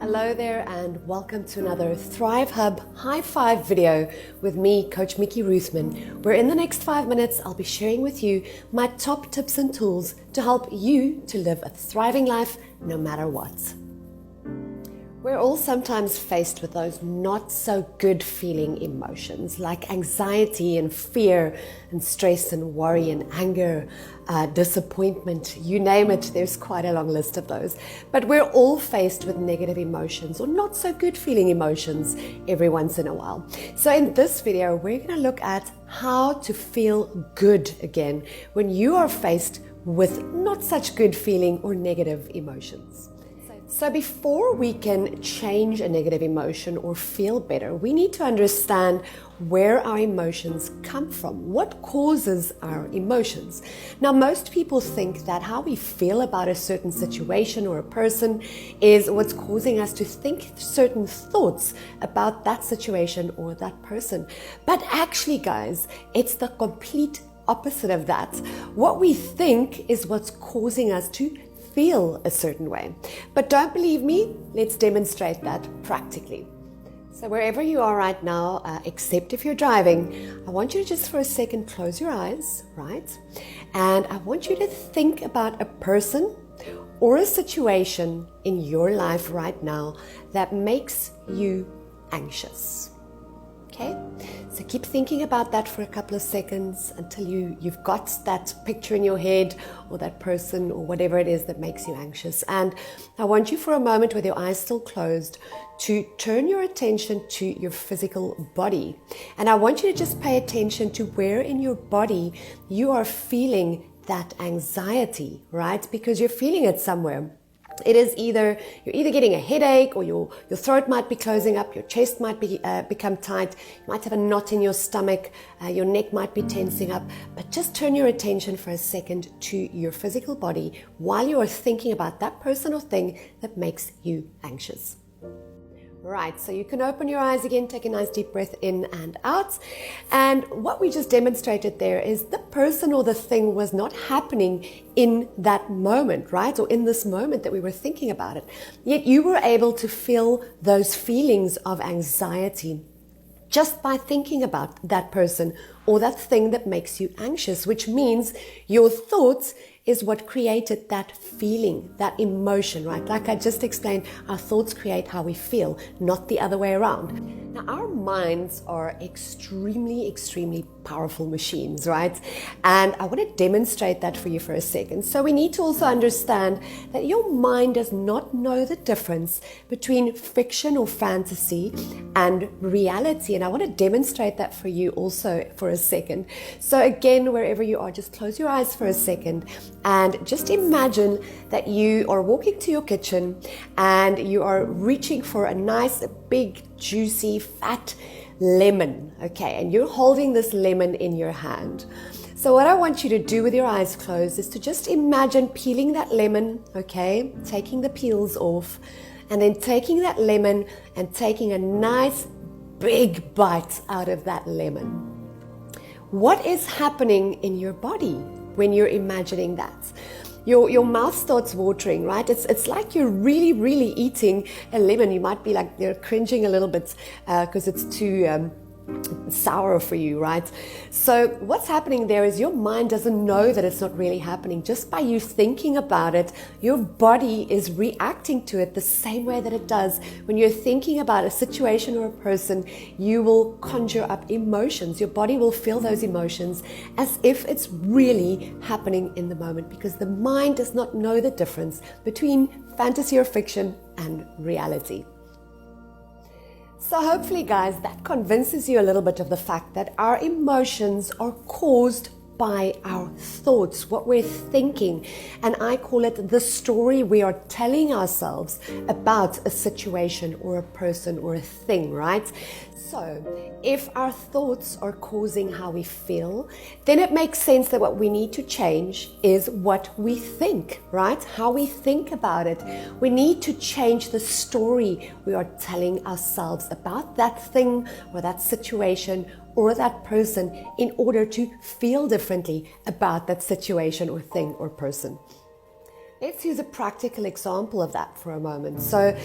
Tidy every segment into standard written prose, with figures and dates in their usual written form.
Hello there and welcome to another Thrive Hub High Five video with me, Coach Mickey Roothman, where in the next 5 minutes I'll be sharing with you my top tips and tools to help you to live a thriving life no matter what. We're all sometimes faced with those not so good feeling emotions like anxiety and fear and stress and worry and anger, disappointment, you name it, there's quite a long list of those. But we're all faced with negative emotions or not so good feeling emotions every once in a while. So in this video, we're going to look at how to feel good again when you are faced with not such good feeling or negative emotions. So before we can change a negative emotion or feel better, we need to understand where our emotions come from. What causes our emotions? Now, most people think that how we feel about a certain situation or a person is what's causing us to think certain thoughts about that situation or that person. But actually, guys, it's the complete opposite of that. What we think is what's causing us to feel a certain way. But don't believe me, let's demonstrate that practically. So wherever you are right now, except if you're driving, I want you to just for a second close your eyes, right? And I want you to think about a person or a situation in your life right now that makes you anxious. Okay, so keep thinking about that for a couple of seconds until you've got that picture in your head or that person or whatever it is that makes you anxious. And I want you for a moment with your eyes still closed to turn your attention to your physical body. And I want you to just pay attention to where in your body you are feeling that anxiety, right? Because you're feeling it somewhere. It is you're either getting a headache or your throat might be closing up, your chest might become tight, you might have a knot in your stomach, your neck might be tensing up. But just turn your attention for a second to your physical body while you are thinking about that person or thing that makes you anxious. Right, so you can open your eyes again, take a nice deep breath in and out. And what we just demonstrated there is the person or the thing was not happening in that moment, right? Or in this moment that we were thinking about it. Yet you were able to feel those feelings of anxiety just by thinking about that person or that thing that makes you anxious, which means your thoughts is what created that feeling, that emotion, right? Like I just explained, our thoughts create how we feel, not the other way around. Now, our minds are extremely powerful machines, right? And I want to demonstrate that for you for a second. So we need to also understand that your mind does not know the difference between fiction or fantasy and reality. And I want to demonstrate that for you also for a second. So again, wherever you are, just close your eyes for a second and just imagine that you are walking to your kitchen and you are reaching for a nice, big, juicy, fat lemon, okay? And you're holding this lemon in your hand. So what I want you to do with your eyes closed is to just imagine peeling that lemon, okay? Taking the peels off and then taking that lemon and taking a nice big bite out of that lemon. What is happening in your body when you're imagining that? Your mouth starts watering, right? It's like you're really eating a lemon. You might be like you're cringing a little bit because it's too sour for you, right? So what's happening there is your mind doesn't know that it's not really happening. Just by you thinking about it, your body is reacting to it the same way that it does. When you're thinking about a situation or a person, you will conjure up emotions. Your body will feel those emotions as if it's really happening in the moment, because the mind does not know the difference between fantasy or fiction and reality. So hopefully, guys, that convinces you a little bit of the fact that our emotions are caused by our thoughts, what we're thinking. And I call it the story we are telling ourselves about a situation or a person or a thing, right? So if our thoughts are causing how we feel, then it makes sense that what we need to change is what we think, right? How we think about it. We need to change the story we are telling ourselves about that thing or that situation or that person in order to feel differently about that situation or thing or person. Let's use a practical example of that for a moment. So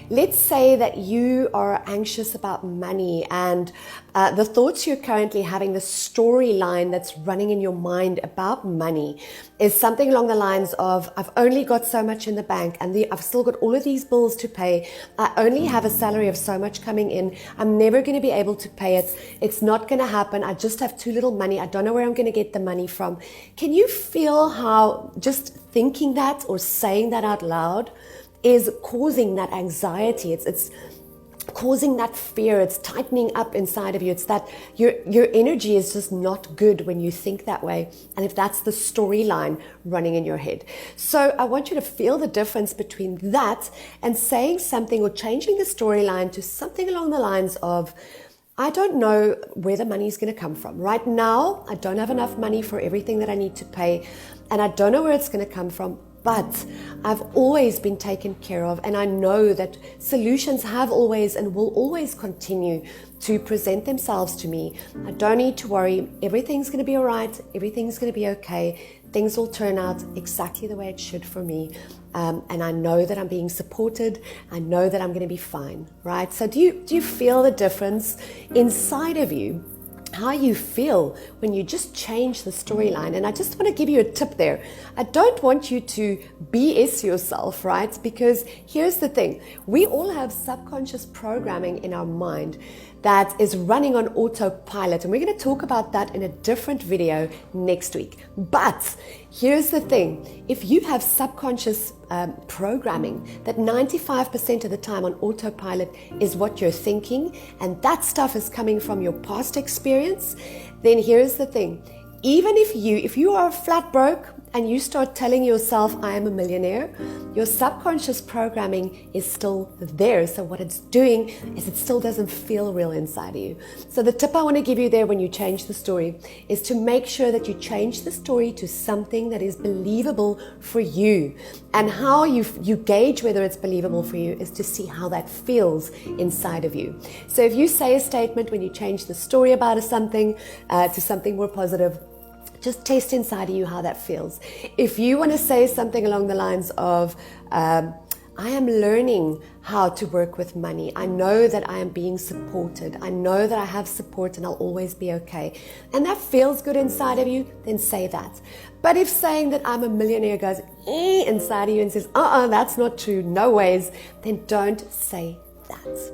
let's say that you are anxious about money and the thoughts you're currently having, the storyline that's running in your mind about money is something along the lines of, I've only got so much in the bank and I've still got all of these bills to pay. I only have a salary of so much coming in. I'm never going to be able to pay it. It's not going to happen. I just have too little money. I don't know where I'm going to get the money from. Can you feel how just thinking that or saying that out loud is causing that anxiety? It's causing that fear. It's tightening up inside of you. It's that your energy is just not good when you think that way. And if that's the storyline running in your head. So I want you to feel the difference between that and saying something or changing the storyline to something along the lines of, I don't know where the money is going to come from. Right now, I don't have enough money for everything that I need to pay, and I don't know where it's going to come from, but I've always been taken care of, and I know that solutions have always and will always continue to present themselves to me. I don't need to worry. Everything's going to be all right. Everything's going to be okay. Things will turn out exactly the way it should for me. And I know that I'm being supported. I know that I'm going to be fine, right? So do you feel the difference inside of you? How you feel when you just change the storyline. And I just want to give you a tip there. I don't want you to BS yourself, right? Because here's the thing. We all have subconscious programming in our mind that is running on autopilot. And we're going to talk about that in a different video next week. But here's the thing. If you have subconscious programming that 95% of the time on autopilot is what you're thinking, and that stuff is coming from your past experience, then here's the thing. Even if you are flat broke and you start telling yourself, I am a millionaire, your subconscious programming is still there. So what it's doing is it still doesn't feel real inside of you. So the tip I want to give you there when you change the story is to make sure that you change the story to something that is believable for you. And how you gauge whether it's believable for you is to see how that feels inside of you. So if you say a statement when you change the story about something to something more positive, just test inside of you how that feels. If you want to say something along the lines of, I am learning how to work with money. I know that I am being supported. I know that I have support and I'll always be okay. And that feels good inside of you, then say that. But if saying that I'm a millionaire goes inside of you and says, that's not true, no ways, then don't say that.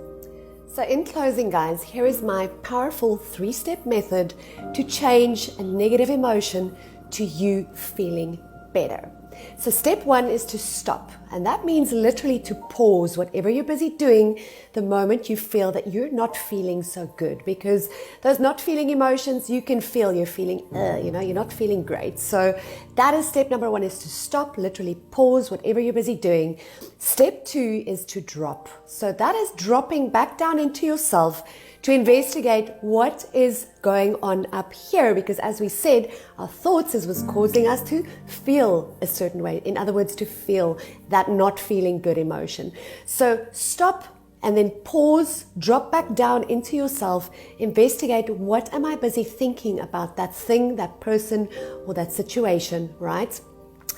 So in closing, guys, here is my powerful 3-step method to change a negative emotion to you feeling better. So step 1 is to stop. And that means literally to pause whatever you're busy doing the moment you feel that you're not feeling so good. Because those not feeling emotions, you can feel you're feeling, you're not feeling great. So that is step number 1, is to stop, literally pause whatever you're busy doing. Step 2 is to drop. So that is dropping back down into yourself to investigate what is going on up here, because as we said, our thoughts is what's causing us to feel a certain way. In other words, to feel that not feeling good emotion. So stop and then pause, drop back down into yourself, investigate, what am I busy thinking about that thing, that person, or that situation, right?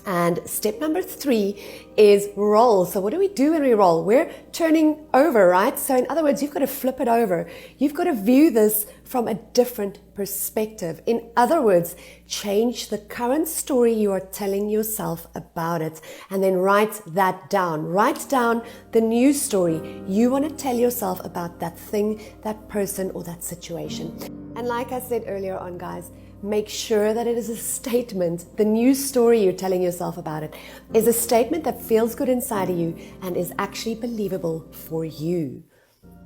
And step number 3 is roll. So what do we do when we roll? We're turning over, right? So in other words, you've got to flip it over. You've got to view this from a different perspective. In other words, change the current story you are telling yourself about it, and then write that down. Write down the new story you want to tell yourself about that thing, that person, or that situation. And like I said earlier on, guys, make sure that it is a statement. The new story you're telling yourself about it is a statement that feels good inside of you and is actually believable for you.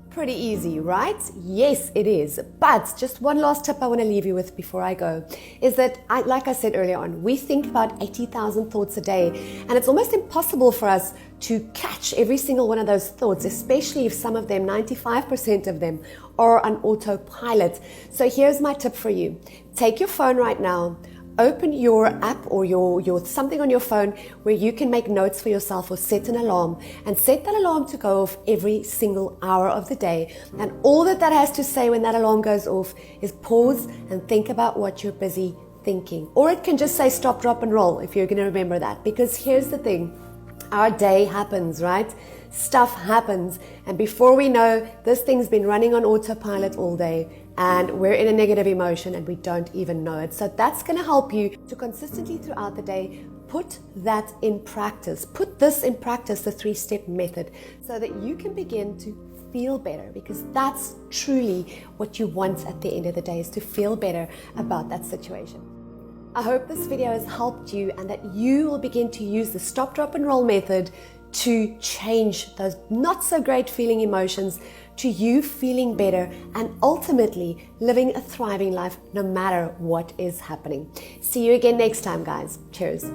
Pretty easy, right? Yes, it is. But just one last tip I want to leave you with before I go is that, like I said earlier on, we think about 80,000 thoughts a day, and it's almost impossible for us to catch every single one of those thoughts, especially if some of them, 95% of them, are on autopilot. So here's my tip for you. Take your phone right now, open your app or your something on your phone where you can make notes for yourself or set an alarm, and set that alarm to go off every single hour of the day. And all that has to say when that alarm goes off is pause and think about what you're busy thinking. Or it can just say stop, drop, and roll if you're going to remember that. Because here's the thing, our day happens, right? Stuff happens, and before we know, this thing's been running on autopilot all day, and we're in a negative emotion and we don't even know it. So that's going to help you to consistently throughout the day put that in practice. Put this in practice, the 3-step method, so that you can begin to feel better, because that's truly what you want at the end of the day, is to feel better about that situation. I hope this video has helped you and that you will begin to use the stop, drop, and roll method to change those not so great feeling emotions to you feeling better and ultimately living a thriving life no matter what is happening. See you again next time, guys. Cheers.